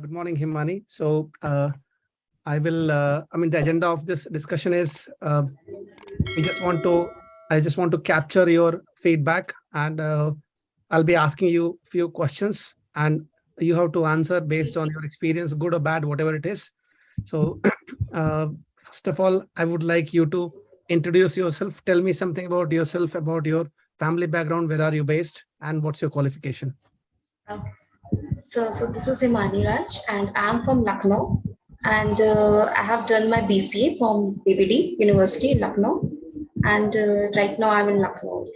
Good morning, Himani. The agenda of this discussion is we just want to, I just want to capture your feedback and I'll be asking you a few questions and you have to answer based on your experience, good or bad, whatever it is. So, uh, first of all, I would like you to introduce yourself. Tell me something about yourself, about your family background, where are you based, and what's your qualification? Okay. So this is Himani Raj, and I'm from Lucknow, and I have done my BCA from BBD University in Lucknow, and right now I'm in Lucknow.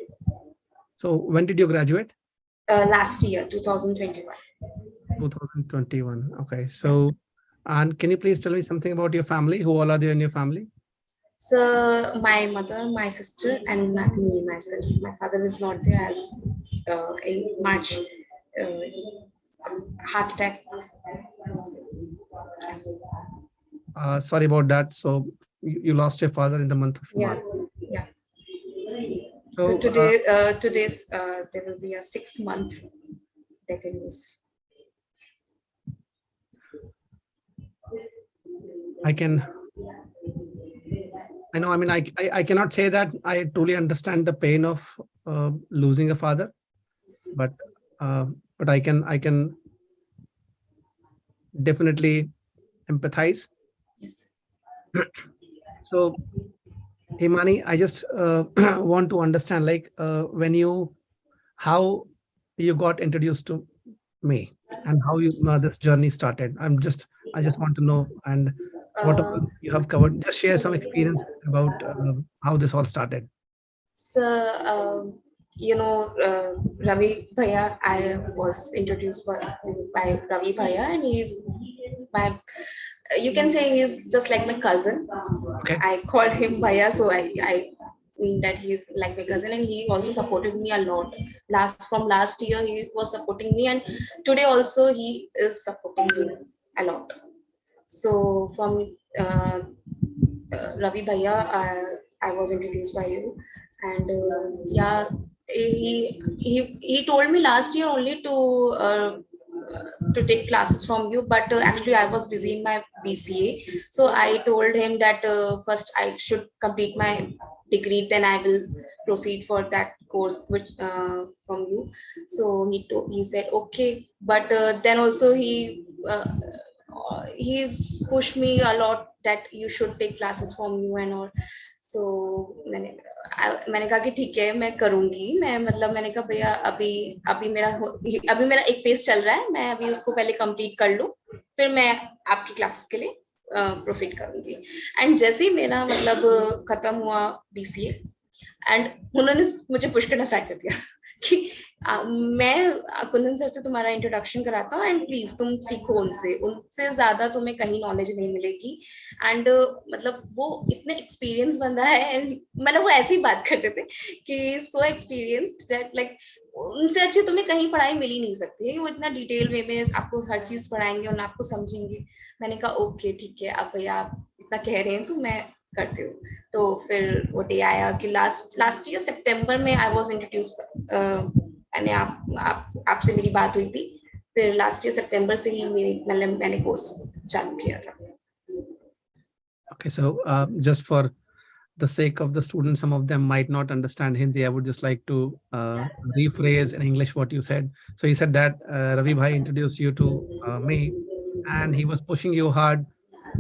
So, when did you graduate? Last year, 2021. 2021. Okay. Yeah. So, and can you please tell me something about your family? Who all are there in your family? So my mother, my sister, and me myself. My father is not there as in March. Heart attack. Sorry about that. So, you lost your father in the month of Yeah, March. yeah. So So, today's there will be a 6th month death news. I can, I know, I cannot say that I truly understand the pain of losing a father, but, uh, but I can definitely empathize. Yes. So, Himani, I just want to understand, how you got introduced to me and how this journey started. I just want to know and what all Uh, you have covered. Just share some experience about how this all started. so Ravi Bhaiya, I was introduced by Ravi Bhaiya, and he's my. You can say he's just like my cousin. Okay. I called him Bhaiya, so I mean that he's like my cousin, and he also supported me a lot. Last year, he was supporting me, and today also he is supporting me a lot. So from Ravi Bhaiya, I was introduced by you, and yeah, he told me last year only to take classes from you, but actually I was busy in my BCA, so I told him that first I should complete my degree, then I will proceed for that course which from you. So he said okay, but then also he pushed me a lot that you should take classes from you and all. So मैंने कहा कि ठीक है मैं करूंगी, मैं मतलब मैंने कहा भैया अभी अभी मेरा एक फेज चल रहा है, मैं अभी उसको पहले कंप्लीट कर लूं, फिर मैं आपकी क्लासेस के लिए प्रोसीड करूंगी. एंड जैसे ही मेरा मतलब खत्म हुआ बीसीए, एंड उन्होंने मुझे पुश करना स्टार्ट कर दिया कि मैं कुंदन सर से तुम्हारा इंट्रोडक्शन कराता हूँ, एंड प्लीज तुम सीखो उनसे, उनसे ज्यादा तुम्हें कहीं नॉलेज नहीं मिलेगी. एंड मतलब वो इतने एक्सपीरियंस बंदा है, एंड मतलब वो ऐसी बात करते थे कि सो एक्सपीरियंस्ड दैट लाइक उनसे अच्छे तुम्हें कहीं पढ़ाई मिल ही नहीं सकती है, वो इतना डिटेल वे में आपको हर चीज पढ़ाएंगे और आपको समझेंगे. मैंने कहा ओके ठीक है, अब भैया आप इतना कह रहे हैं तो मैं करती हूँ. तो फिर वो डे आया कि लास्ट ईयर सितंबर में आई वाज इंट्रोड्यूस, मैंने आपसे मेरी बात हुई थी, फिर लास्ट ईयर सितंबर से ही मैंने कोर्स चालू किया था. Okay, so just for the sake of the students, some of them might not understand Hindi. I would just like to rephrase in English what you said. So he said that Ravi Bhai introduced you to me, and he was pushing you hard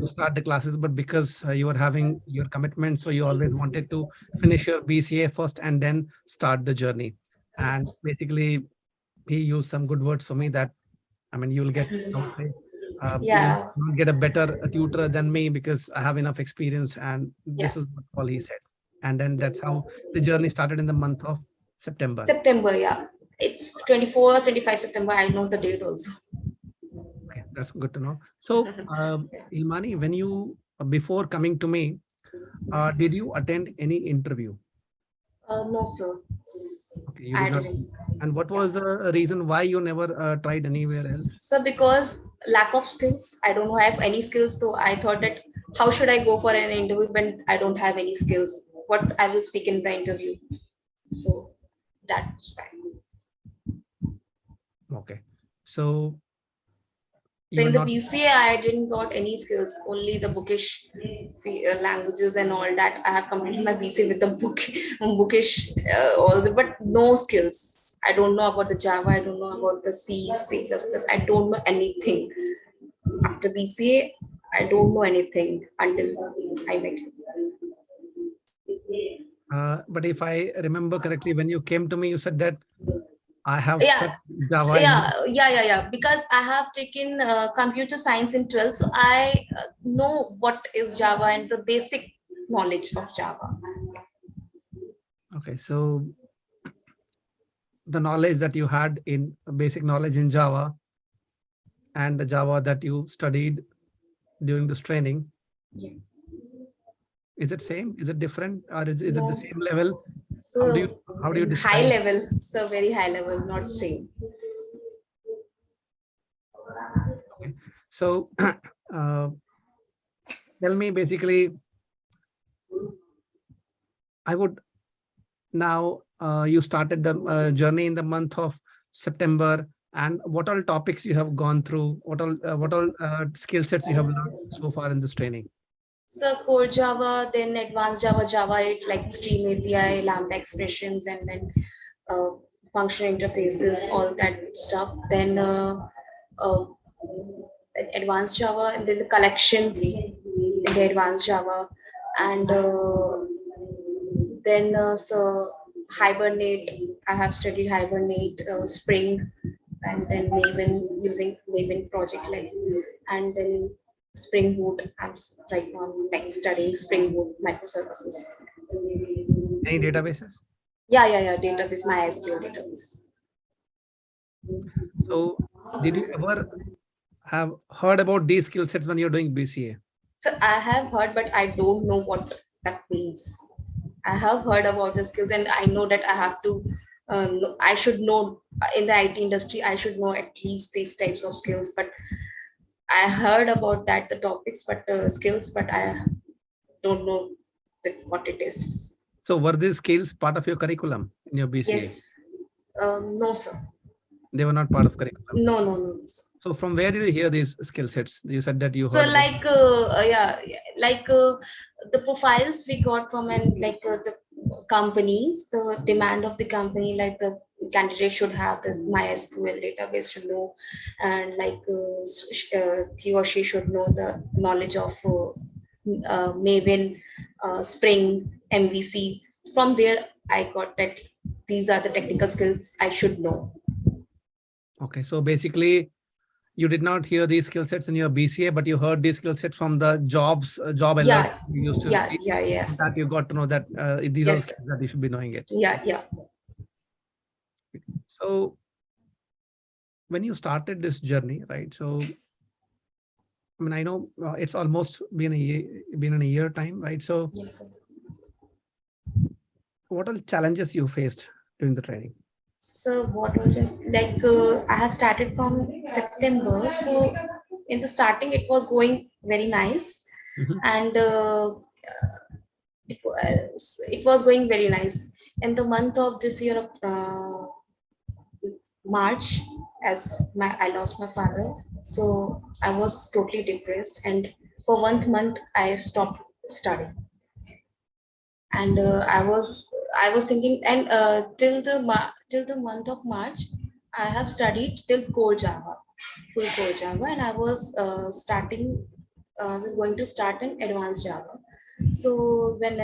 to start the classes, but because you were having your commitment, so you always wanted to finish your BCA first and then start the journey. And basically, he used some good words for me that, you'll get, I would say, Yeah, you'll get a better tutor than me because I have enough experience. And yeah. this is what all he said. And then that's how the journey started in the month of September. September, yeah. It's 24 or 25 September. I know the date also. Okay, that's good to know. So, Imani, when you, before coming to me, did you attend any interview? No, sir. Okay, you did I not. didn't. And what Yeah. was the reason why you never tried anywhere else? So because lack of skills, I don't have any skills. So I thought that how should I go for an interview when I don't have any skills? What I will speak in the interview. So that's fine. Okay. So You So were in the not. BCA, I didn't got any skills, only the bookish languages and all that. I have completed my BCA with the bookish, all the, but no skills. I don't know about the Java. I don't know about the C, C++. I don't know anything. After BCA, I don't know anything until I met you. But if I remember correctly, when you came to me, you said that I have Yeah, studied Java in my. yeah. Because I have taken computer science in 12th, so I know what is Java and the basic knowledge of Java. Okay, so the knowledge that you had in basic knowledge in Java and the Java that you studied during this training, Yeah. is it same? Is it different, or is it the No, same level? How do you so how do you in high describe? level, so very high level, not same. Okay. So tell me basically, I would now you started the journey in the month of September, and what all topics you have gone through, what all skill sets you have learned so far in this training. So core Java, then advanced Java, Java 8, like stream API, Lambda expressions, and then uh, function interfaces, all that stuff. Then uh, advanced Java, and then the collections in the advanced Java, and then so Hibernate. I have studied Hibernate, Spring, and then Maven, using Maven project, like, and then Spring Boot. Right now like studying Spring Boot microservices. Any databases? Yeah. Database, MySQL database. So did you ever have heard about these skill sets when you're doing BCA? So I have heard, but I don't know what that means. I have heard about the skills, and I know that I have to. I should know in the IT industry. I should know at least these types of skills. But I heard about that the topics, but skills, but I don't know what it is. So were these skills part of your curriculum in your BCA? Yes. No, sir. They were not part of curriculum. No, sir. So from where did you hear these skill sets? You said that you So heard about. like like the profiles we got from an like the companies, the demand of the company, like the candidate should have the MySQL database to know, and like he or she should know the knowledge of Maven, Spring, MVC. From there, I got that these are the technical skills I should know. Okay, so basically you did not hear these skill sets in your BCA, but you heard these skill sets from the job alert Yeah, you used to receive. From yes, that you got to know that these are yes, skills that you should be knowing it. yeah. So when you started this journey, right? So I mean, I know it's almost been in a year time, right? So Yes, sir. what are the challenges you faced during the training? So what was it? Like I have started from September. So in the starting, it was going very nice, Mhm. and it was going very nice. In the month of this year of March, as I lost my father, so I was totally depressed, and for 1 month I stopped studying, and I was thinking, and till the month of March, I have studied till core Java, full core Java, and I was I was going to start in advanced Java. So when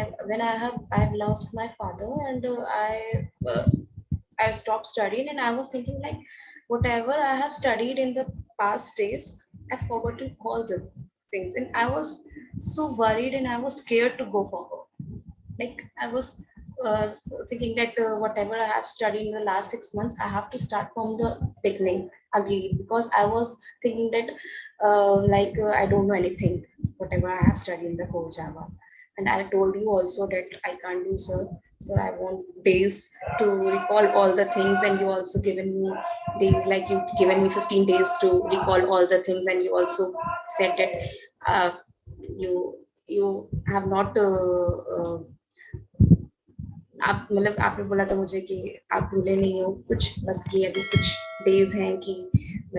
I have lost my father, and I stopped studying, and I was thinking like, whatever I have studied in the past days, I forgotten all the things, and I was so worried, and I was scared to go forward. Like I was uh, thinking that whatever I have studied in the last 6 months, I have to start from the beginning again, because I was thinking that I don't know anything, whatever I have studied in the core Java. And I told you also that I can't do so. So I want days to recall all the things, and you also given me days, like you given me 15 days to recall all the things, and you also said that uh, you have not आप मतलब आपने बोला था मुझे कि आप भूले नहीं हो कुछ, बस ये अभी कुछ डेज हैं कि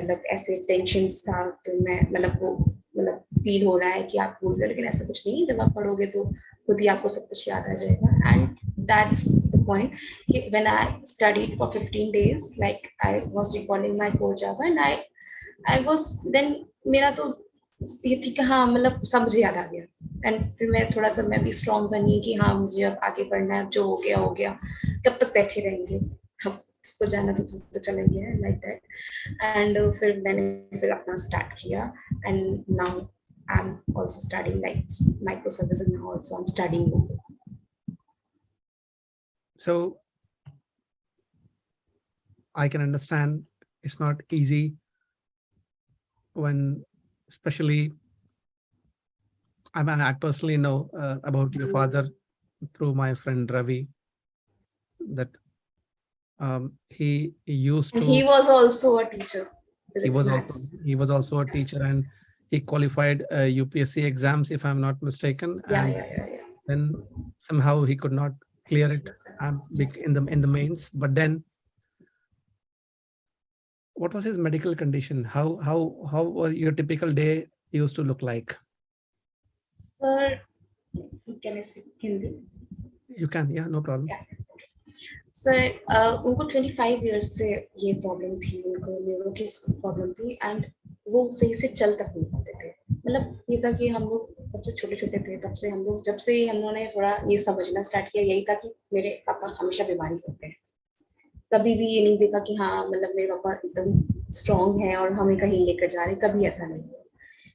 मतलब ऐसे टेंशन्स था, तो मैं मतलब वो मतलब फील हो रहा है कि आप भूल गए, लेकिन ऐसा कुछ नहीं है, जब आप पढ़ोगे तो खुद ही आपको सब कुछ याद आ जाएगा. एंड दैट्स द पॉइंट कि when I studied for 15 days, like I was recording my core Java, and I was then, मेरा तो ये ठीक है, हाँ मतलब सब मुझे याद आ गया. एंड फिर मैं थोड़ा सा मैं भी स्ट्रांग बनी कि हाँ मुझे अब आगे बढ़ना है, जो हो गया, कब तक बैठे रहेंगे, हम इसको जाना तो चले गया, लाइक दैट. एंड फिर मैंने फिर अपना स्टार्ट किया. And now I am also studying like micro services, now also I am studying. So I can understand it's not easy when, especially, I personally know about your father through my friend Ravi, that he used And he to was also a teacher, he physics was also maths. he was also a teacher, and he qualified UPSC exams, if I'm not mistaken, Yeah, and yeah, yeah, yeah. then somehow he could not clear it in the mains. But then, what was his medical condition? How was your typical day used to look like? Sir, can I speak Hindi? You can, yeah, no problem. Yeah. Sir उनको 25 years से ये problem थी, उनको neuro की problem थी. And वो सही से चल तक नहीं पाते थे. मतलब ये था कि हम लोग जब से छोटे छोटे थे, तब से हम लोग, जब से हम लोगों ने थोड़ा ये समझना स्टार्ट किया, यही था कि मेरे पापा हमेशा बीमारी होते हैं. कभी भी ये नहीं देखा कि हाँ मतलब मेरे पापा एकदम स्ट्रांग है और हमें कहीं लेकर जा रहे, कभी ऐसा नहीं हुआ.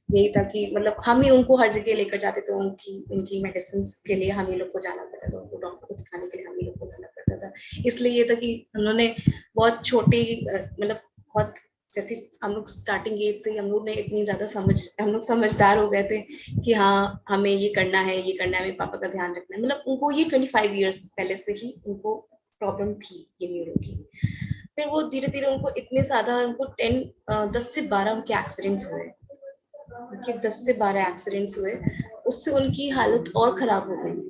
यही था कि मतलब हम ही उनको हर जगह लेकर जाते थे, उनकी उनकी मेडिसिन के लिए हम ही लोग को जाना पड़ता था, उनको डॉक्टर को दिखाने के लिए हम ही लोग को जाना पड़ता था. इसलिए ये था कि उन्होंने बहुत छोटे मतलब बहुत जैसे हम लोग स्टार्टिंग एज से हम लोग ने इतनी ज्यादा हम लोग समझदार हो गए थे कि हाँ हमें ये करना है, ये करना है, मेरे पापा का ध्यान रखना है. मतलब उनको ये 25 ईयर्स पहले से ही उनको प्रॉब्लम थी ये न्यूरो की. फिर वो धीरे धीरे उनको इतने ज्यादा उनको 10 से 12 उनके एक्सीडेंट्स हुए, उनके 10 से 12 एक्सीडेंट्स हुए. उससे उनकी हालत और खराब हो गई.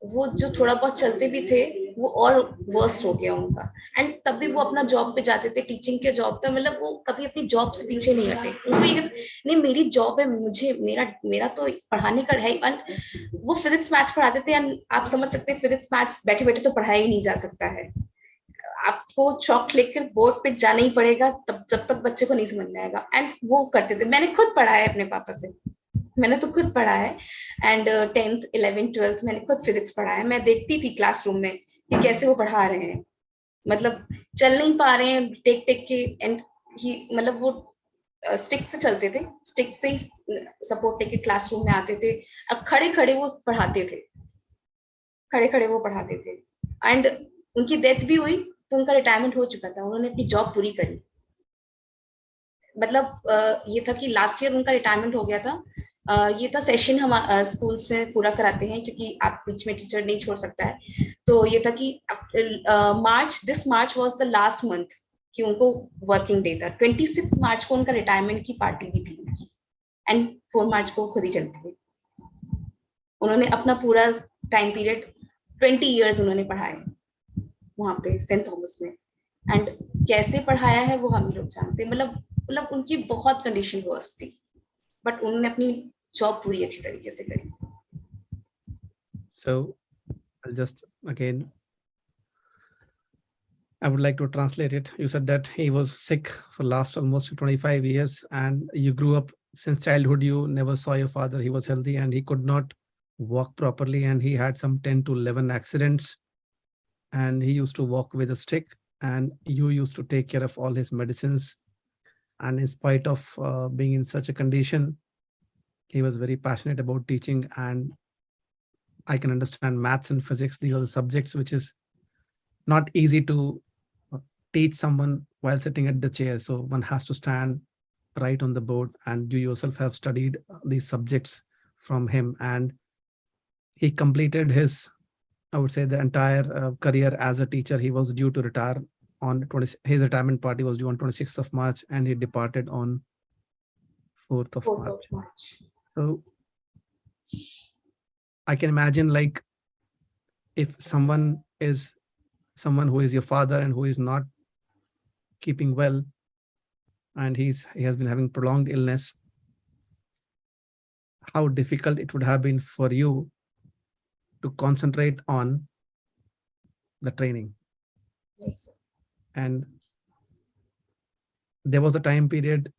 वो जो थोड़ा बहुत चलते भी थे वो और वर्स्ट हो गया उनका. एंड तब भी वो अपना जॉब पे जाते थे, टीचिंग के जॉब था, मतलब वो कभी अपनी जॉब से पीछे नहीं हटे. उनको ये नहीं मेरी जॉब है, मुझे मेरा मेरा तो पढ़ाने का है. वो फिजिक्स मैथ्स पढ़ाते थे, आप समझ सकते हैं फिजिक्स मैथ्स बैठे बैठे तो पढ़ाया ही नहीं जा सकता है. आपको चौक लेकर बोर्ड पे जाना ही पड़ेगा, तब जब तक बच्चे को नहीं समझ में आएगा. एंड वो करते थे, मैंने खुद पढ़ा है अपने पापा से, मैंने तो खुद पढ़ा है. एंड 10th 11th 12th मैंने खुद फिजिक्स पढ़ा है. मैं देखती थी क्लासरूम में कि कैसे वो पढ़ा रहे हैं, मतलब चल नहीं पा रहे हैं टेक टेक के. एंड ही मतलब वो स्टिक से चलते थे, स्टिक से ही सपोर्ट टेक के क्लासरूम में आते थे, और खड़े खड़े वो पढ़ाते थे, खड़े खड़े वो पढ़ाते थे. एंड उनकी डेथ भी हुई तो उनका रिटायरमेंट हो चुका था, उन्होंने अपनी जॉब पूरी करी. मतलब ये था कि लास्ट ईयर उनका रिटायरमेंट हो गया था. ये था सेशन हम स्कूल्स में पूरा कराते हैं क्योंकि आप बीच में टीचर नहीं छोड़ सकता है. तो ये था कि this March was the last month कि उनको वर्किंग डे था. 26 मार्च को उनका रिटायरमेंट की पार्टी भी थी उनकी. एंड 4 मार्च को खुद ही चलती थी. उन्होंने अपना पूरा टाइम पीरियड 20 ईयर्स उन्होंने पढ़ाए वहां पे सेंट थॉमस में. एंड कैसे पढ़ाया है वो हम ही लोग जानते हैं. मतलब उनकी बहुत कंडीशन वर्स थी, बट उन्होंने अपनी जॉब पूरी अच्छी तरीके से करी. So I'll just again, I would like to translate it. You said that he was sick for last almost 25 years, and you grew up since childhood. You never saw your father. He was healthy and he could not walk properly, and he had some 10 to 11 accidents. And he used to walk with a stick, and you used to take care of all his medicines. And in spite of being in such a condition, he was very passionate about teaching. And I can understand maths and physics. These are the subjects which is not easy to teach someone while sitting at the chair. So one has to stand right on the board, and you yourself have studied these subjects from him. And he completed his, I would say, the entire career as a teacher. He was due to retire on 20, his retirement party was due on 26th of March, and he departed on 4th of 4th of March. March. So I can imagine, like, if someone who is your father and who is not keeping well, and he has been having prolonged illness, how difficult it would have been for you to concentrate on the training. Yes, sir. And there was a time period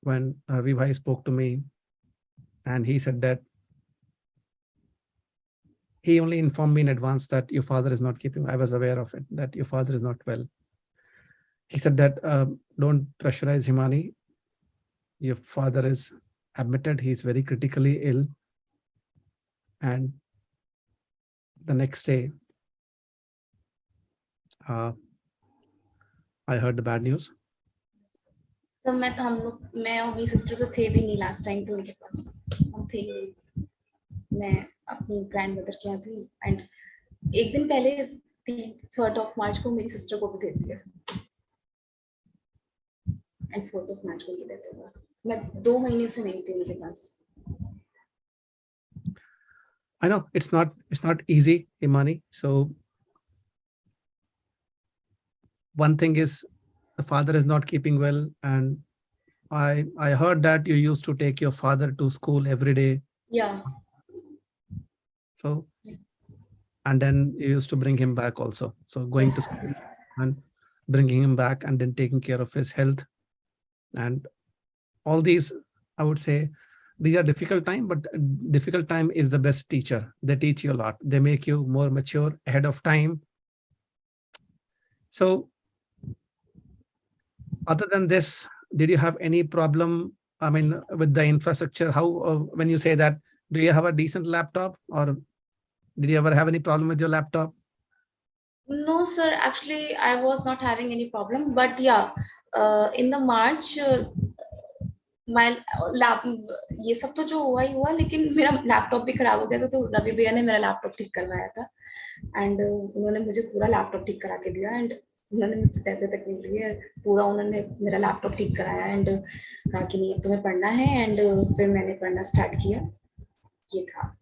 when Vivai spoke to me, and he said that he only informed me in advance that your father is not keeping. I was aware of it, that your father is not well. He said that don't pressurize Himani. Your father is admitted. He's very critically ill. And the next day, uh, I heard the bad news. Sir मैं और मेरी sister तो थे भी नहीं last time तो उनके पास, हम थे ही नहीं। मैं अपनी ग्रैंड मदर के यहाँ थी एंड एक दिन पहले 3rd of March को मेरी सिस्टर को भी दे दिया एंड 4th of March को भी देते हुआ मैं 2 महीने से नहीं थी उनके पास। I know it's not easy, Imani. So one thing is the father is not keeping well, and I heard that you used to take your father to school every day. Yeah. So and then you used to bring him back also. So going to school and bringing him back and then taking care of his health, and all these, I would say, these are difficult time, but difficult time is the best teacher. They teach you a lot. They make you more mature ahead of time. So other than this, did you have any problem, I mean, with the infrastructure? How when you say that, do you have a decent laptop, or did you ever have any problem with your laptop? No sir, actually I was not having any problem, but yeah, in the March my lap ये सब तो जो हुआ ही हुआ, लेकिन मेरा laptop भी खराब हो गया था, तो रवि भैया ने मेरा लैपटॉप ठीक करवाया था एंड उन्होंने मुझे पूरा लैपटॉप ठीक करा के दिया एंड उन्होंने मुझसे पैसे तक नहीं लिए, पूरा उन्होंने मेरा लैपटॉप ठीक कराया एंड कहा कि नहीं तुम्हें पढ़ना है एंड फिर मैंने पढ़ना स्टार्ट किया, ये था।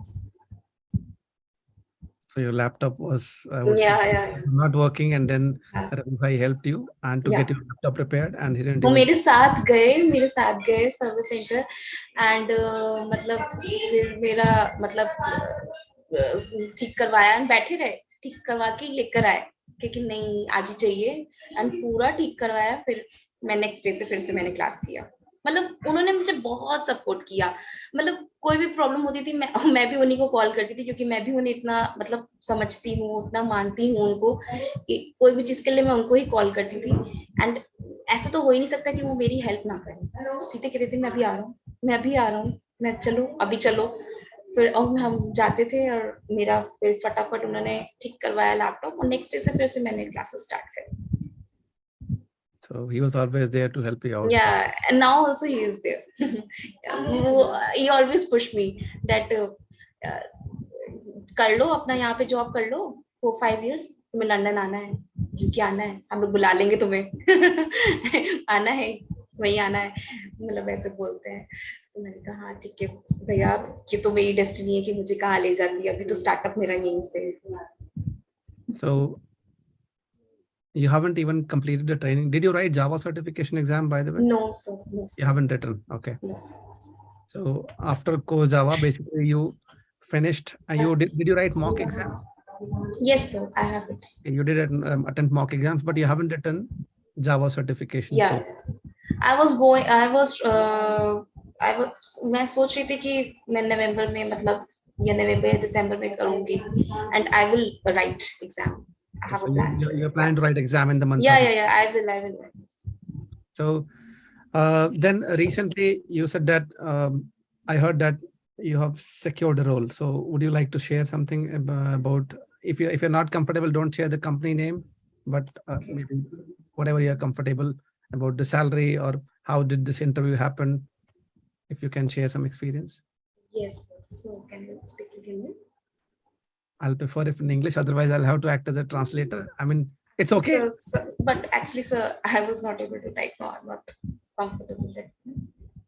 So your laptop was, I would say, yeah. not working, and then Yeah. Ravi bhai helped you and to get your laptop repaired, and he didn't वो even. मेरे साथ गए सर्विस सेंटर एंड मतलब फिर मेरा मतलब ठीक करवाया एंड बैठे रहे, ठीक करवा के लेकर आए क्योंकि नहीं आज ही चाहिए एंड पूरा ठीक करवाया, फिर मैं नेक्स्ट डे से फिर से मैंने क्लास किया। मतलब उन्होंने मुझे बहुत सपोर्ट किया, मतलब कोई भी प्रॉब्लम होती थी मैं भी उन्हीं को कॉल करती थी क्योंकि मैं भी उन्हें इतना मतलब समझती हूँ, उतना मानती हूँ उनको कि कोई भी चीज के लिए मैं उनको ही कॉल करती थी एंड ऐसा तो हो ही नहीं सकता कि वो मेरी हेल्प ना करें, सीधे कहते थे मैं अभी आ रहा हूँ, मैं अभी आ रहा हूँ, मैं चलो अभी चलो, फिर और हम जाते थे और मेरा फिर फटाफट उन्होंने ठीक करवाया लैपटॉप और नेक्स्ट डे से फिर से मैंने क्लासेस स्टार्ट करी। So he was always there to help you out. Yeah, and now also he is there. He always push me that कर लो अपना यहाँ पे जॉब कर लो for 5 years, तुम्हें लंदन आना है, यूके आना है, हम लोग बुला लेंगे तुम्हें आना है, वहीं आना है, मतलब ऐसे बोलते हैं। तो मैंने कहा हाँ ठीक है भैया, ये तो मेरी डेस्टिनी है कि मुझे कहाँ ले जाती है, अभी तो स्टार्टअप मेरा यहीं से। So you haven't even completed the training. Did you write Java certification exam, by the way? No sir, no sir. You haven't written. Okay. No sir. So after core Java, basically you finished. Did you write mock exam? Yes sir, I have it. You did attend mock exams, but you haven't written Java certification. Yeah, So I was मैं सोच रही थी कि मैं नवंबर में मतलब या नवंबर या दिसंबर में करूंगी and I will write exam. I have so a plan. you're planning to write exam in the month Yeah, of. yeah, yeah. I will. So then recently you said that I heard that you have secured a role. So would you like to share something about, if you're not comfortable, don't share the company name, but maybe whatever you're comfortable about the salary, or how did this interview happen, if you can share some experience. Yes. So can you speak again? I'll prefer if in English, otherwise I'll have to act as a translator. I mean, it's okay. But actually, sir, I was not able to type. No, I'm not comfortable yet.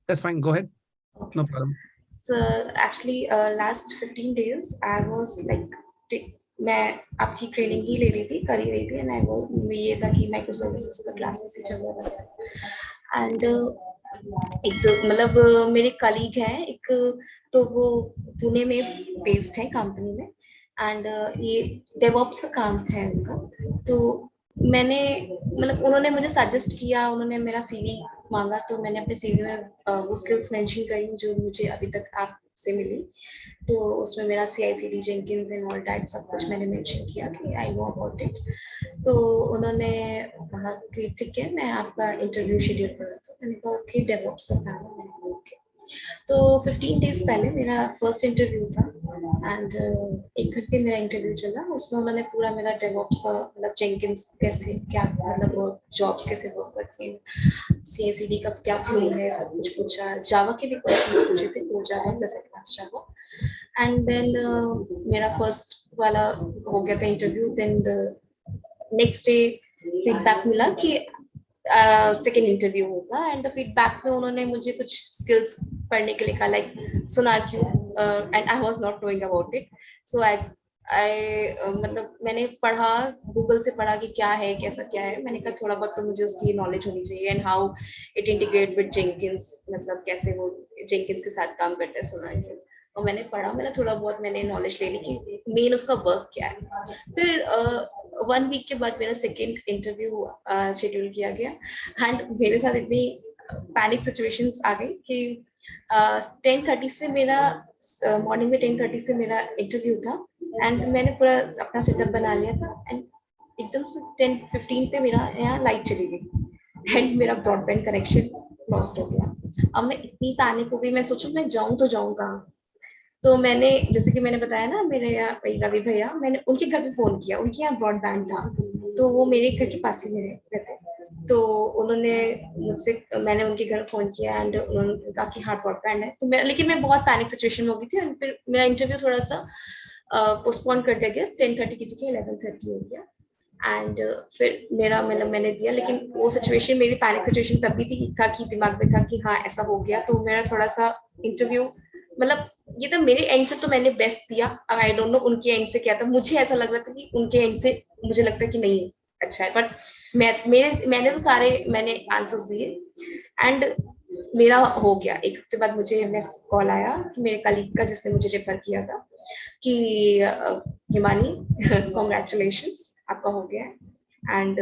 That's fine. Go ahead. Okay, No sir. problem. So actually, last 15 days, I was like मैं आपकी training ही ले रही थी, कर ही रही थी, and I वो ये था कि माइक्रो सर्विसेज का क्लासेस ही चल रहा था। एंड एक तो मतलब मेरे कलीग हैं एक, तो वो पुणे में बेस्ड है कंपनी में, एंड ये डेवऑप्स का काम है उनका। तो मैंने मतलब उन्होंने मुझे सजेस्ट किया, उन्होंने मेरा सीवी मांगा, तो मैंने अपने सीवी में वो स्किल्स मेंशन करी जो मुझे अभी तक आपसे मिली। तो उसमें मेरा CI/CD Jenkins and all that सब कुछ मैंने मेंशन किया कि आई नो अबाउट इट। तो उन्होंने कहा कि ठीक है, मैं आपका इंटरव्यू शेड्यूल कर देता हूँ। मैंने कहा ओके, डेवऑप्स का काम है। मैंने कहा ओके। तो 15 डेज पहले मेरा फर्स्ट इंटरव्यू था, एंड 1 घंटे मेरा इंटरव्यू चला। उसमें उन्होंने पूरा मेरा डेवऑप्स का मतलब जेंकिंस कैसे क्या मतलब जॉब्स कैसे वर्क करती हैं, CI/CD का क्या फ्लो है, सब कुछ पूछा। जावा के भी क्वेश्चंस पूछे थे, core Java plus advance Java. And then मेरा फर्स्ट वाला हो गया था interview. Then next day feedback मिला कि सेकेंड इंटरव्यू होगा, एंड फीडबैक में उन्होंने मुझे कुछ स्किल्स पढ़ने के लिए कहा, like SonarQube, and I was not knowing about it. So I मतलब मैंने पढ़ा, गूगल से पढ़ा कि क्या है, कैसा क्या है। मैंने कहा थोड़ा बहुत तो मुझे उसकी नॉलेज होनी चाहिए, and how it integrate with Jenkins, मतलब कैसे वो जेंकिंस के साथ काम करता है सोनार क्यू। और मैंने पढ़ा, मैंने थोड़ा बहुत मैंने नॉलेज ले ली कि मेन उसका वर्क क्या है। फिर 1 वीक के बाद मेरा सेकेंड इंटरव्यू शेड्यूल किया गया, एंड मेरे साथ इतनी पैनिक सिचुएशंस आ गई कि 10:30 से मेरा मॉर्निंग में 10:30 से मेरा इंटरव्यू था, एंड मैंने पूरा अपना सेटअप बना लिया था, एंड एकदम से 10:15 पे मेरा यहाँ लाइट चली गई, एंड मेरा ब्रॉडबैंड कनेक्शन लॉस्ट हो गया। अब मैं इतनी पैनिक हो गई, मैं सोचूं मैं जाऊं तो जाऊं कहाँ। तो मैंने, जैसे कि मैंने बताया ना, मेरे यहाँ रवि भैया, मैंने उनके घर पे फोन किया, उनके यहाँ ब्रॉडबैंड था, तो वो मेरे घर के पास ही में रहते। तो उन्होंने मुझसे, मैंने उनके घर फोन किया, एंड उन्होंने कहा कि हाँ ब्रॉडबैंड है। तो मैं, लेकिन मैं बहुत पैनिक सिचुएशन में हो गई थी, एंड फिर मेरा इंटरव्यू थोड़ा सा पोस्टपोन कर दिया गया, 10:30 की जगह 11:30 हो गया। एंड फिर मेरा मतलब मैंने दिया, लेकिन वो सिचुएशन, मेरी पैनिक सिचुएशन तब भी थी था कि दिमाग में था कि हाँ ऐसा हो गया। तो मेरा थोड़ा सा इंटरव्यू मतलब, ये तो मेरे एंड से तो मैंने बेस्ट दिया, अब आई डोंट नो उनके एंड से क्या था। मुझे ऐसा लग रहा था कि उनके एंड से मुझे लगता है कि नहीं अच्छा है, बट मैंने तो सारे मैंने आंसर्स दिए, एंड मेरा हो गया। 1 हफ्ते बाद मुझे कॉल आया मेरे कलीग का, जिसने मुझे रेफर किया था, कि हिमानी कॉन्ग्रेचुलेशंस, आपका हो गया है, and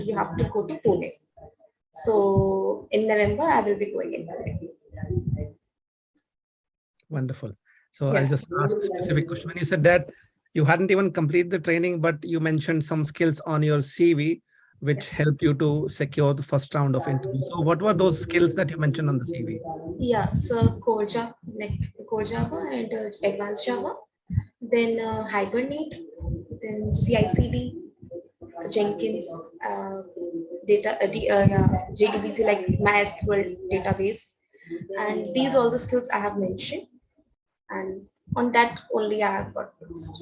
you have to go to Pune. So in November, I will be going in Pune. Wonderful. So I'll Yeah. just ask specific question. When you said that you hadn't even completed the training, but you mentioned some skills on your CV which helped you to secure the first round of interview. So what were those skills that you mentioned on the CV? Yeah, so core Java and advanced Java, then Hibernate, then CI/CD, Jenkins, uh, yeah, JDBC like MySQL database, and these all the skills I have mentioned, and on that only I have got fixed.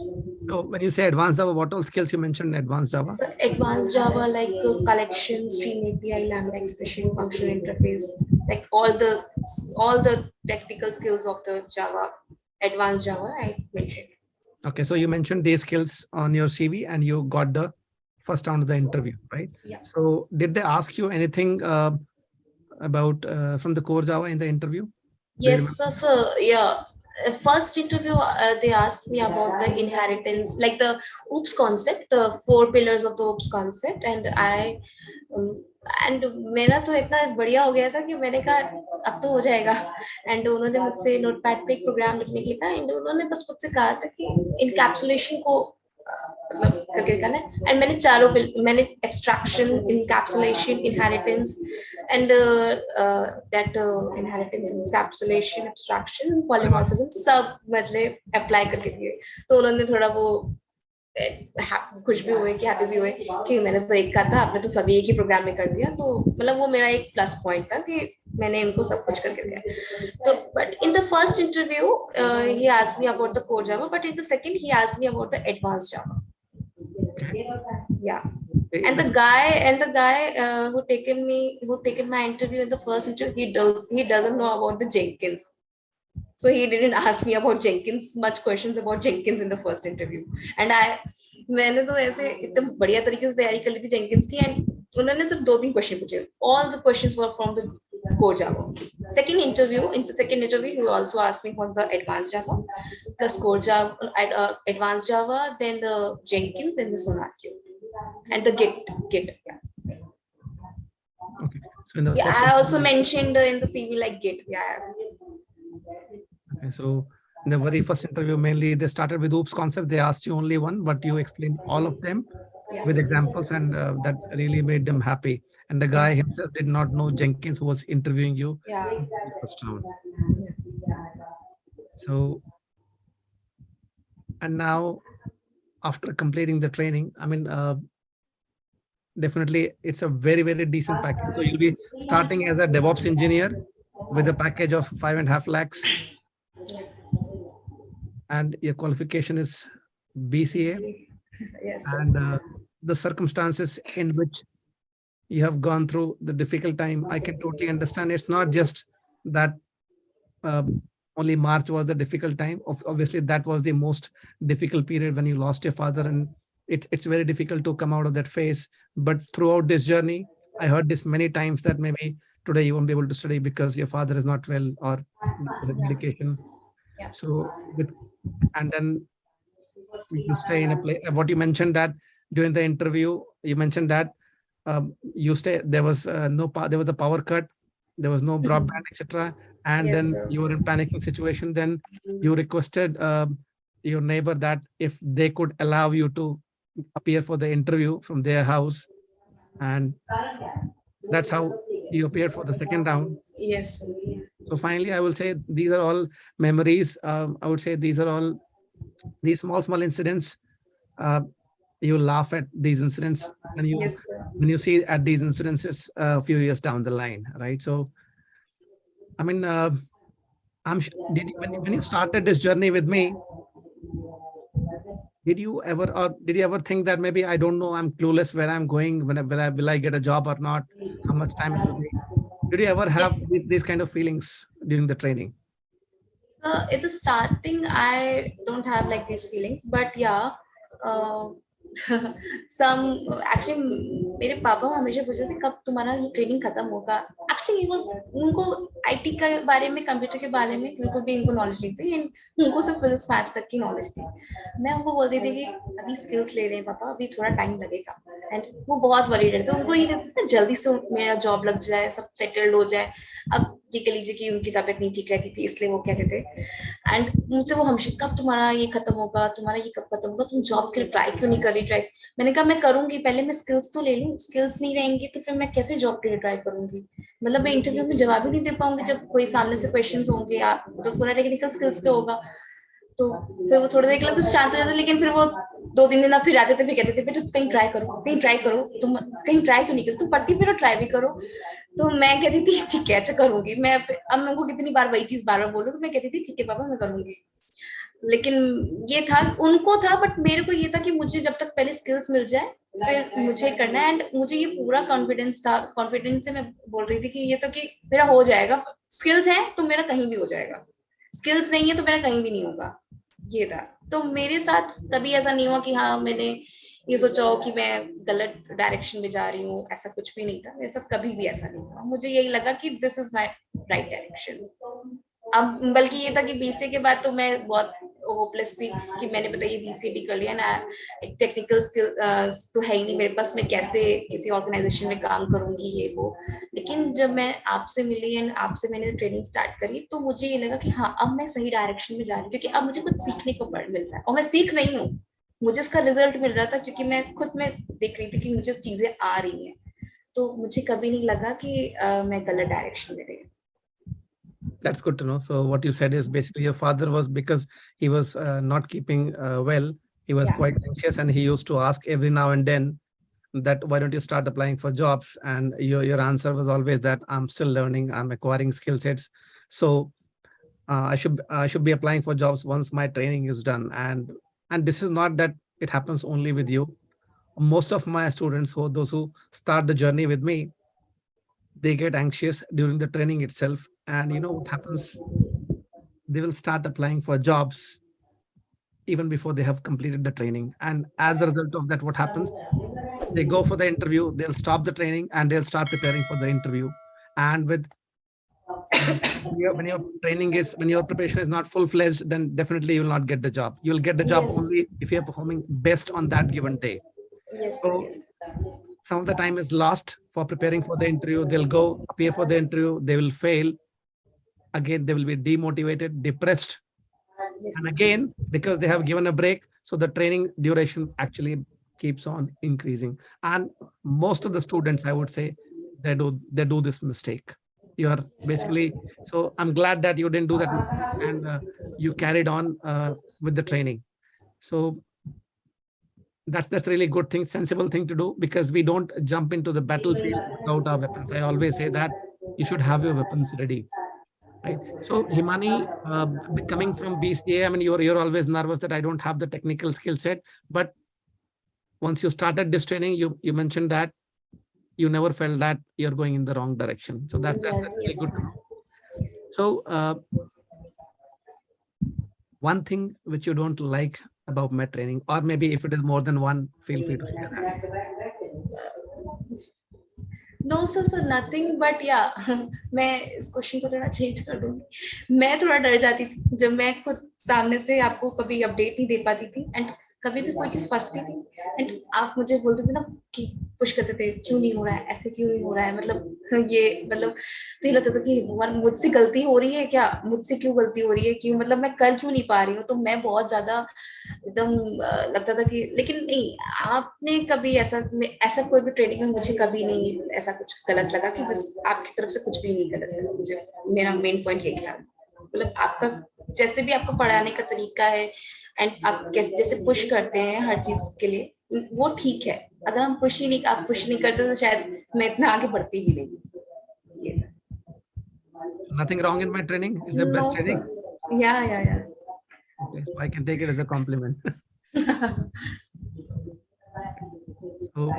So when you say advanced Java, what all skills you mentioned in advanced Java? So advanced Java like collection, stream API, Lambda expression, functional interface, like all the technical skills of the Java, advanced Java I mentioned. Okay, so you mentioned these skills on your CV and you got the first round of the interview, right? Yeah. So did they ask you anything about from the core Java in the interview? Do you Yes, so yeah. First interview, they asked me about the inheritance, like the OOPS concept, the 4 pillars of the OOPS concept, and मेरा तो इतना बढ़िया हो गया था कि मैंने कहा अब तो हो जाएगा। एंड उन्होंने मुझसे नोटपैड पे एक प्रोग्राम लिखने के लिए कहा, एंड उन्होंने बस मुझसे कहा था कि इनकैप्सुलेशन को मतलब करके करना है। एंड मैंने abstraction, encapsulation, inheritance, and that inheritance, encapsulation, abstraction, polymorphism सब मतलब अप्लाई करके दिए। तो उन्होंने थोड़ा वो खुश भी हुए कि हैप्पी भी हुए कि मैंने तो एक कहा था, आपने तो सभी एक ही प्रोग्राम में कर दिया। तो मतलब वो मेरा एक प्लस पॉइंट था कि मैंने इनको सब कुछ करके दिया। तो but in the first interview he asked me about the core Java, but in the second he asked me about the advanced Java. Yeah. And the guy who taken my interview in the first interview, he doesn't know about the Jenkins. So he didn't ask me about Jenkins, much questions about Jenkins in the first interview. And मैंने तो ऐसे एकदम बढ़िया तरीके से तैयारी कर ली थी जेंकिंस की, एंड उन्होंने सिर्फ 2-3 क्वेश्चन पूछे. All the questions were from the core Java. In the second interview, he also asked me for the advanced Java, plus core Java, advanced Java, then the Jenkins and the Sonarcube, and the Git. Yeah. Okay. So in the Yeah, first I also interview, mentioned in the CV like Git. Yeah. okay, so in the very first interview, mainly they started with OOPS concept. They asked you only one, but you explained all of them Yeah. with examples, and that really made them happy. And the guy Yes. himself did not know Jenkins, who was interviewing you Yeah. in the first round. So, and now after completing the training, I mean, definitely it's a very, very decent package. So you'll be starting as a DevOps engineer with a package of 5.5 lakhs, and your qualification is BCA, Yes, sir. and the circumstances in which you have gone through the difficult time, I can totally understand. It's not just that uh, only March was the difficult time. Obviously, that was the most difficult period when you lost your father, and it's very difficult to come out of that phase. But throughout this journey, I heard this many times that maybe today you won't be able to study because your father is not well or with medication. Yeah. So with, and then you stay in a place. What you mentioned that during the interview, you mentioned that you stay. There was there was a power cut. There was no broadband, etc. And Yes, then sir. you were in panicking situation. Then you requested your neighbor that if they could allow you to appear for the interview from their house, and that's how you appeared for the second round. Yes. So finally, I will say these are all memories. I would say these are all these small incidents. uh, you laugh at these incidents Yes, sir. when you see at these incidences a few years down the line, right? So I mean, did when you started this journey with me, did you ever, or did you ever think that maybe I don't know, I'm clueless where I'm going, when will I get a job or not, how much time it will take? Did you ever Yeah. have these kind of feelings during the training? So at the starting, I don't have like these feelings, but yeah, uh, some actually मेरे पापा हमेशा पूछते थे कब तुम्हारा ये training खत्म होगा. Actually, वो उनको आईटी के बारे में, कंप्यूटर के बारे में बिल्कुल भी इनको नॉलेज नहीं थी. उनको सिर्फ फिजिक्स मैथ्स तक की नॉलेज थी. मैं उनको बोलती थी कि अभी स्किल्स ले रहे हैं पापा, अभी थोड़ा टाइम लगेगा. एंड वो बहुत वरीड रहते, उनको ये रहता था जल्दी से मेरा जॉब लग जाए, सब सेटल्ड हो जाए. अब ये कह लीजिए कि उनकी तबीयत नहीं ठीक रहती थी, इसलिए वो कहते थे. एंड मुझसे वो हमेशा कब तुम्हारा ये खत्म होगा, तुम्हारा ये कब खत्म होगा, तुम जॉब के लिए ट्राई क्यों नहीं कर रही. ट्राई, मैंने कहा मैं करूंगी, पहले मैं स्किल्स तो ले लूं. स्किल्स नहीं रहेंगी तो फिर मैं कैसे जॉब के लिए ट्राई करूंगी. मतलब मैं इंटरव्यू में जवाब ही नहीं दे पाऊंगी जब कोई सामने से क्वेश्चंस होंगे, या तो पूरा टेक्निकल स्किल्स पे होगा. तो फिर वो थोड़ी देर के लिए तो शांत हो जाते, लेकिन फिर वो 2-3 दिन अब फिर आते थे, फिर कहते थे बेटा कहीं ट्राई करो, कहीं ट्राई करो, तुम कहीं ट्राई क्यों नहीं करो, तुम पढ़ती फिर ट्राई भी करो. तो मैं कहती थी ठीक है, अच्छा करूंगी मैं. अब मैं उनको कितनी बार वही चीज बार बार बोलूं, तो मैं कहती थी ठीक है पापा मैं करूंगी. लेकिन ये था, उनको था, बट मेरे को ये था कि मुझे जब तक पहले स्किल्स मिल जाए फिर मुझे करना है. एंड मुझे ये पूरा कॉन्फिडेंस था, कॉन्फिडेंस से मैं बोल रही थी कि ये तो कि मेरा हो जाएगा. स्किल्स है तो मेरा कहीं भी हो जाएगा, स्किल्स नहीं है तो मेरा कहीं भी नहीं होगा. ये था. तो मेरे साथ कभी ऐसा नहीं हुआ कि हाँ मैंने ये सोचा हो कि मैं गलत डायरेक्शन में जा रही हूँ. ऐसा कुछ भी नहीं था मेरे साथ, कभी भी ऐसा नहीं हुआ. मुझे यही लगा कि this is my right direction. अब बल्कि ये था कि बीसीए के बाद तो मैं बहुत होपलेस थी कि मैंने बताइए बीसीए भी कर लिया ना, एक टेक्निकल स्किल तो है ही नहीं मेरे पास, मैं कैसे किसी ऑर्गेनाइजेशन में काम करूंगी ये वो. लेकिन जब मैं आपसे मिली एंड आपसे मैंने ट्रेनिंग स्टार्ट करी, तो मुझे ये लगा कि हाँ अब मैं सही डायरेक्शन में जा रही हूँ, क्योंकि अब मुझे कुछ सीखने को मिल रहा है और मैं सीख रही हूँ. मुझे इसका रिजल्ट मिल रहा था क्योंकि मैं खुद में देख रही थी कि मुझे चीजें आ रही हैं. तो मुझे कभी नहीं लगा कि मैं गलत डायरेक्शन में रही. That's good to know. So what you said is basically your father was, because he was not keeping well, he was Yeah. quite anxious, and he used to ask every now and then that why don't you start applying for jobs, and your answer was always that I'm still learning, I'm acquiring skill sets. So I should be applying for jobs once my training is done. And this is not that it happens only with you. Most of my students, those who start the journey with me, they get anxious during the training itself. And you know what happens, they will start applying for jobs even before they have completed the training. And as a result of that, what happens? They go for the interview, they'll stop the training and they'll start preparing for the interview. And with when your training is, when your preparation is not full fledged, then definitely you will not get the job. You'll get the job Yes. only if you're performing best on that given day. Yes, sir. So Yes. some of the time is lost for preparing for the interview. They'll go appear for the interview, they will fail. Again, they will be demotivated, depressed. And Yes. again, because they have given a break, so the training duration actually keeps on increasing. And most of the students, I would say, they do this mistake. You are Yes, sir. basically, so I'm glad that you didn't do that mistake and you carried on with the training. So that's really good thing, sensible thing to do, because we don't jump into the battlefield without our weapons. I always say that you should have your weapons ready. Right. So Himani, coming from BCA, I mean, you're always nervous that I don't have the technical skill set. But once you started this training, you mentioned that you never felt that you're going in the wrong direction. So Yeah, that's really yes. good to know. So one thing which you don't like about med training, or maybe if it is more than one, feel free to share that. No sir sir nothing but या मैं इस question को थोड़ा change कर दूंगी। मैं थोड़ा डर जाती थी जब मैं खुद सामने से आपको कभी अपडेट नहीं दे पाती थी एंड कभी भी कोई चीज फंसती थी एंड आप मुझे बोलते थे ना कि पुश करते थे क्यों नहीं हो रहा है, ऐसे क्यों नहीं हो रहा है, मतलब ये मतलब तो ये लगता था कि भगवान मुझसे गलती हो रही है क्या, मुझसे क्यों गलती हो रही है, कि मतलब मैं कर क्यों नहीं पा रही हूँ। तो मैं बहुत ज्यादा एकदम लगता था कि, लेकिन नहीं, आपने कभी ऐसा ऐसा कोई भी ट्रेनिंग में मुझे कभी नहीं ऐसा कुछ गलत लगा कि जिस आपकी तरफ से कुछ भी नहीं गलत लगा मुझे। मेरा मेन पॉइंट यही था, मतलब आपका जैसे भी आपका पढ़ाने का तरीका है एंड आप कैसे जैसे पुश करते हैं हर चीज के लिए वो ठीक है। अगर हम पुश ही नहीं, आप पुश नहीं करते तो शायद मैं इतना आगे बढ़ती भी नहीं। Nothing wrong in my training. It's the no best training. Sir, या Okay, so I can take it as a compliment. So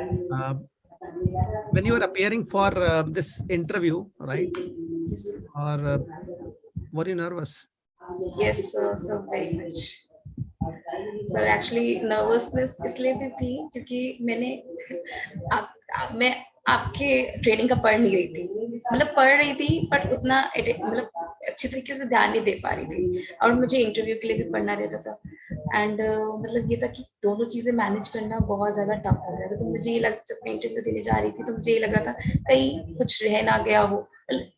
when you are appearing for this interview, right? Or were you nervous? Yes sir very much sir. Actually nervousness इसलिए भी थी क्योंकि मैंने मैं आपके training का पढ़ नहीं रही थी, मतलब पढ़ रही थी बट उतना मतलब अच्छी तरीके से ध्यान नहीं दे पा रही थी और मुझे इंटरव्यू के लिए भी पढ़ना रहता था एंड मतलब ये था कि दोनों चीजें मैनेज करना बहुत ज्यादा टफ हो गया था। तो मुझे ये लग, जब मैं इंटरव्यू देने जा रही थी तो मुझे ये लग रहा था कहीं कुछ रह ना गया हो।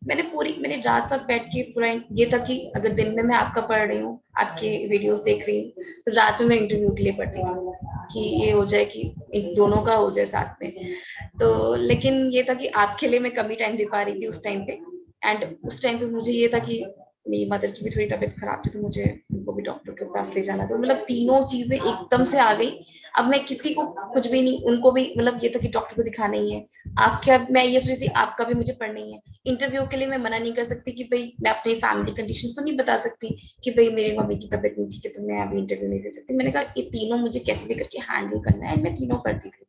मैंने रात तक बैठ के पूरा ये था कि अगर दिन में मैं आपका पढ़ रही हूँ, आपके वीडियोस देख रही हूँ, तो रात में मैं इंटरव्यू के लिए पढ़ती थी कि ये हो जाए कि इन दोनों का हो जाए साथ में। तो लेकिन ये था कि आपके लिए मैं कम ही टाइम दे पा रही थी उस टाइम पे एंड उस टाइम पे मुझे ये था कि मेरी मदर की भी थोड़ी तबीयत खराब थी तो मुझे उनको भी डॉक्टर के पास ले जाना था। मतलब तीनों चीजें एकदम से आ गई। अब मैं किसी को कुछ भी नहीं, उनको भी मतलब ये था कि डॉक्टर को दिखाना ही है, आपका मैं ये सोची थी आपका भी मुझे पढ़ना ही है। इंटरव्यू के लिए मैं मना नहीं कर सकती कि भाई मैं अपनी फैमिली कंडीशन तो नहीं बता सकती कि भाई मेरी मम्मी की तबीयत नहीं ठीक है तो मैं अभी इंटरव्यू नहीं दे सकती। मैंने कहा ये तीनों मुझे कैसे भी करके हैंडल करना है, मैं तीनों करती थी।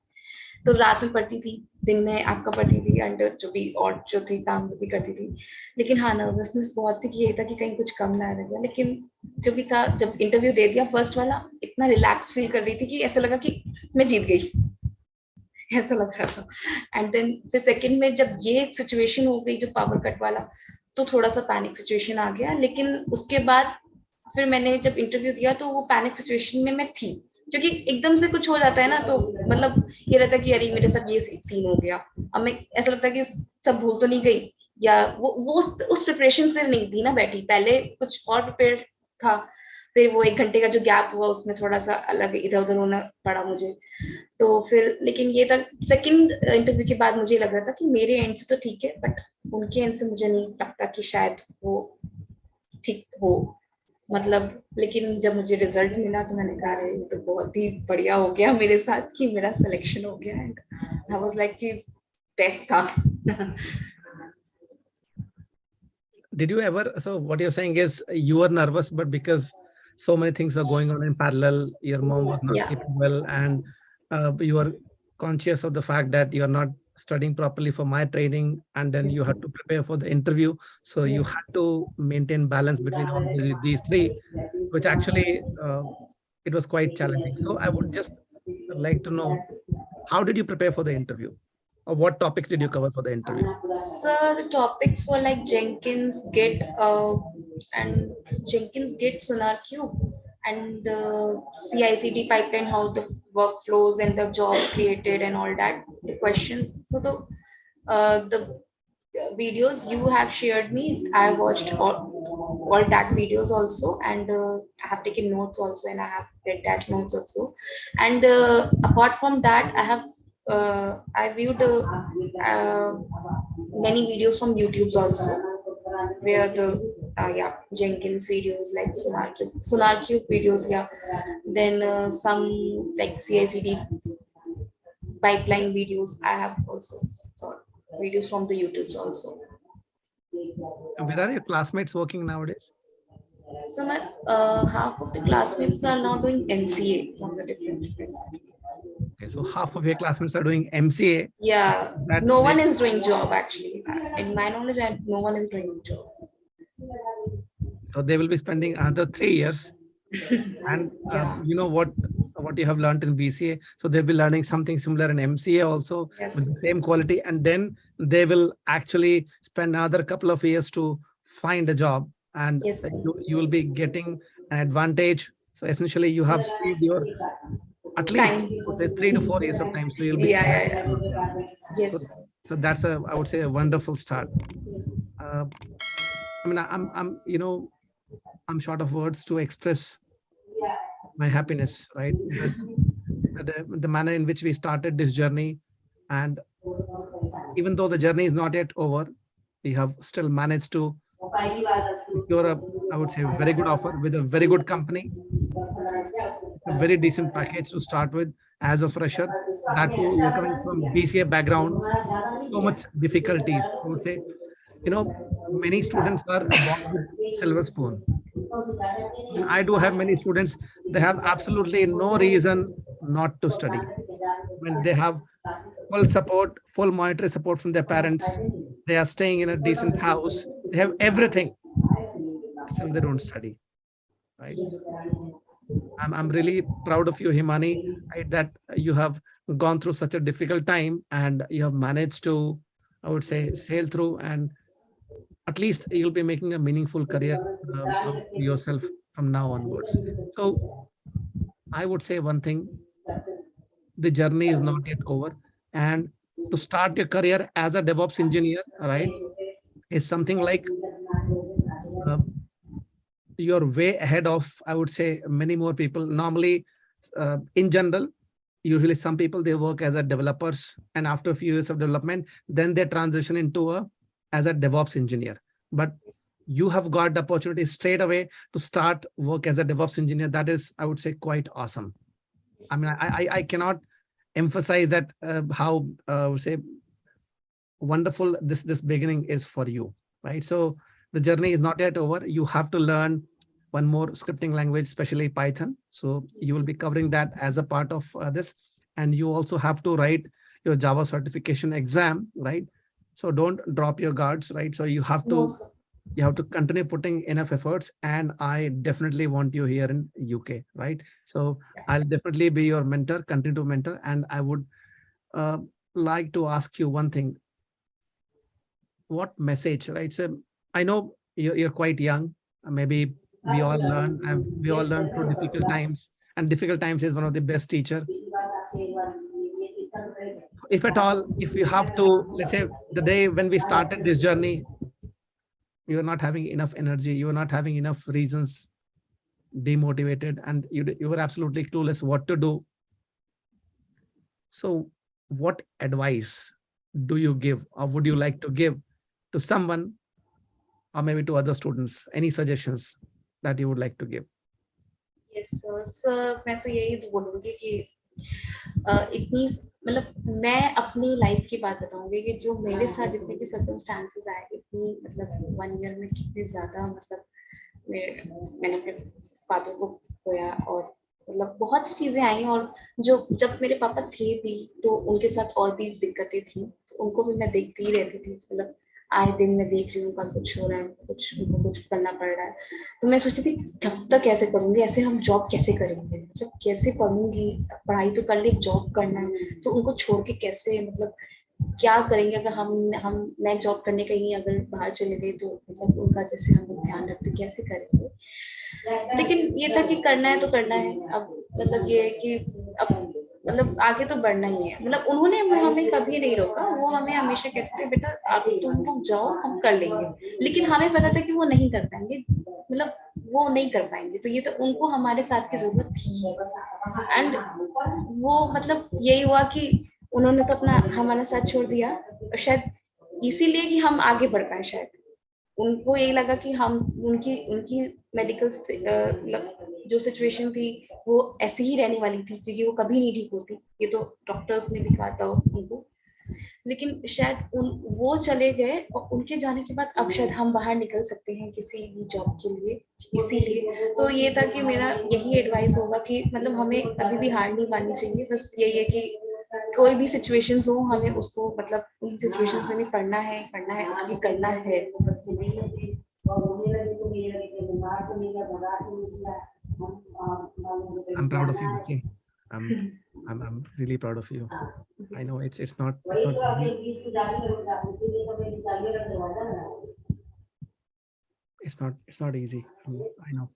तो रात में पढ़ती थी, दिन में आपका पढ़ती थी एंड जो भी और जो थी काम वो भी करती थी। लेकिन हाँ नर्वसनेस बहुत थी कि ये था कि कहीं कुछ कम ना रह गया। लेकिन जो भी था, जब इंटरव्यू दे दिया फर्स्ट वाला, इतना रिलैक्स फील कर रही थी कि ऐसा लगा कि मैं जीत गई, ऐसा लग रहा था। एंड देन फिर सेकंड में जब ये सिचुएशन हो गई जो पावर कट वाला, तो थोड़ा सा पैनिक सिचुएशन आ गया। लेकिन उसके बाद फिर मैंने जब इंटरव्यू दिया तो वो पैनिक सिचुएशन में मैं थी, क्योंकि एकदम से कुछ हो जाता है ना तो मतलब ये रहता है कि अरे मेरे साथ ये सीन हो गया। अब मैं ऐसा लगता है कि सब भूल तो नहीं गई, या वो उस प्रिपरेशन से नहीं थी ना बैठी, पहले कुछ और प्रिपेयर था। फिर वो 1 घंटे का जो गैप हुआ उसमें थोड़ा सा अलग इधर उधर होना पड़ा मुझे। तो फिर लेकिन ये तक सेकंड इंटरव्यू के बाद मुझे लग रहा था कि मेरे एंड से तो ठीक है बट उनके एंड से मुझे नहीं लगता कि शायद वो ठीक हो, मतलब। लेकिन जब मुझे रिजल्ट मिला तो मैंने कहा अरे तो बहुत ही बढ़िया हो गया मेरे साथ कि मेरा सिलेक्शन हो गया एंड आई वाज लाइक कि बेस्ट था। Did you ever, so what you're saying is you were nervous, but because so many things are going on in parallel, your mom was not या keeping well, and you are conscious of the fact that you are not studying properly for my training, and then you Yes. had to prepare for the interview. So you Yes. had to maintain balance between all these three, which actually it was quite challenging. So I would just like to know, how did you prepare for the interview, or what topics did you cover for the interview? So the topics were like Jenkins, Git, and Jenkins, Git, Sonar Cube, and the CI/CD pipeline, how the workflows and the jobs created and all that. The questions. So the videos you have shared me, I watched all that videos also, and I have taken notes also, and I have read that notes also. And apart from that, I viewed many videos from YouTube also, where the yeah, Jenkins videos like SonarCube videos, yeah. Then some like CI/CD pipeline videos. I have also saw videos from the YouTubes also. And where are your classmates working nowadays? So my half of the classmates are now doing NCA from the different. Okay, so half of your classmates are doing MCA. Yeah, That no they one is doing job actually. In my knowledge, no one is doing job. so they will be spending another 3 years. And Yeah. you know what you have learned in BCA, so they'll be learning something similar in MCA also with Yes. the same quality, and then they will actually spend another couple of years to find a job, and Yes. you will be getting an advantage. So essentially, you have saved your at least, Time. I would say, 3 to 4 years of time. So you'll be Yeah, ahead yeah, of the yeah. curve there. So, Yes. so that's a, I would say, a wonderful start. Uh, I mean, I'm, I'm short of words to express my happiness, right? The manner in which we started this journey, and even though the journey is not yet over, we have still managed to secure a, I would say, very good offer with a very good company, a very decent package to start with as a fresher. That too, you're coming from BCA background, so much Yes. difficulties. I would say, you know, many students are born with silver spoon. And I do have many students, they have absolutely no reason not to study. When they have full support, full monetary support from their parents, they are staying in a decent house, they have everything, still they don't study, right? I'm really proud of you, Himani, right, that you have gone through such a difficult time and you have managed to, I would say, sail through, and at least you'll be making a meaningful career for yourself from now onwards. So I would say one thing: the journey is not yet over, and to start your career as a DevOps engineer, right, is something like uh, you're way ahead of, I would say, many more people. Normally, in general, usually some people they work as a developers, and after a few years of development, then they transition into a as a DevOps engineer. But you have got the opportunity straight away to start work as a DevOps engineer. That is, I would say, quite awesome. I Yes. mean, I cannot emphasize that how I would say wonderful this beginning is for you, right? So the journey is not yet over. You have to learn one more scripting language, especially Python. So you will Yes. be covering that as a part of this, and you also have to write your Java certification exam, right? So don't drop your guards, right? So No, sir. you have to continue putting enough efforts, and I definitely want you here in UK, right? So Yeah. I'll definitely be your mentor, continue to mentor, and I would uh, like to ask you one thing: what message, right? So I know you're quite young. Maybe we all learn through difficult times, and difficult times is one of the best teacher. If at all, if you have to, let's say the day when we started this journey, you are not having enough energy, you are not having enough reasons, demotivated, and you were absolutely clueless what to do. So what advice do you give, or would you like to give to someone, or maybe to other students? Any suggestions that you would like to give? Yes sir मैं तो यही बोलूँगी कि इतनी मतलब मैं अपनी life की बात बताऊंगी कि जो मेरे साथ जितने भी सर्कमस्टांसेस आए इतनी मतलब 1 ईयर में कितने ज्यादा मतलब मैंने अपने फादर को खोया और मतलब बहुत सी चीजें आई और जो जब मेरे पापा थे भी तो उनके साथ और भी दिक्कतें थी, तो उनको भी मैं देखती ही रहती थी, मतलब आए दिन मैं देख रही हूँ कल कुछ हो रहा है, कुछ उनको कुछ करना पड़ रहा है। तो मैं सोचती थी कब तक ऐसे करूंगी, ऐसे हम जॉब कैसे करेंगे, मतलब कैसे पढ़ूंगी, पढ़ाई तो कर ली, जॉब करना है तो उनको छोड़ के कैसे, मतलब क्या करेंगे अगर हम मैं जॉब करने कहीं अगर बाहर चले गए तो मतलब उनका जैसे हम लोग ध्यान रखते कैसे करेंगे। लेकिन ये था कि करना है तो करना है, अब मतलब ये है कि अब मतलब आगे तो बढ़ना ही है, मतलब उन्होंने हमें कभी नहीं रोका, वो हमें हमेशा कहते थे बेटा अब तुम लोग जाओ हम कर लेंगे, लेकिन हमें पता था कि वो नहीं कर पाएंगे, मतलब वो नहीं कर पाएंगे, तो ये तो उनको हमारे साथ की जरूरत थी। एंड वो मतलब यही हुआ कि उन्होंने तो अपना हमारा साथ छोड़ दिया, शायद इसीलिए कि हम आगे बढ़ पाए, शायद उनको यही लगा कि हम उनकी उनकी मेडिकल मतलब जो सिचुएशन थी वो ऐसी ही रहने वाली थी, क्योंकि वो कभी नहीं ठीक होती, ये तो डॉक्टर्स ने भी कहा था उनको। लेकिन शायद वो चले गए और उनके जाने के बाद अब शायद हम बाहर निकल सकते हैं किसी भी जॉब के लिए, इसीलिए तो ये था कि मेरा यही एडवाइस होगा कि मतलब हमें कभी भी हार नहीं माननी चाहिए, बस यही है कि कोई भी सिचुएशंस हो हमें उसको मतलब उन सिचुएशंस में भी पढ़ना है आगे करना है। I'm proud of you. Okay, I'm I'm really proud of you. I know it's not easy. It's not easy. I know,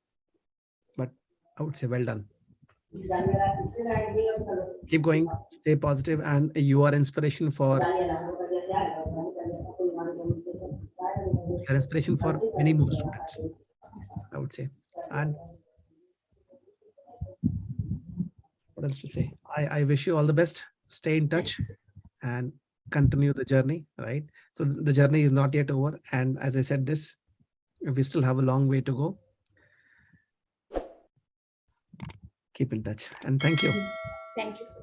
but I would say well done. Keep going, stay positive, and you are inspiration for many more students, I would say. And what else to say? I wish you all the best. Stay in touch Thanks. and continue the journey. Right. So the journey is not yet over, and as I said, this we still have a long way to go. Keep in touch, and thank you. Thank you, sir.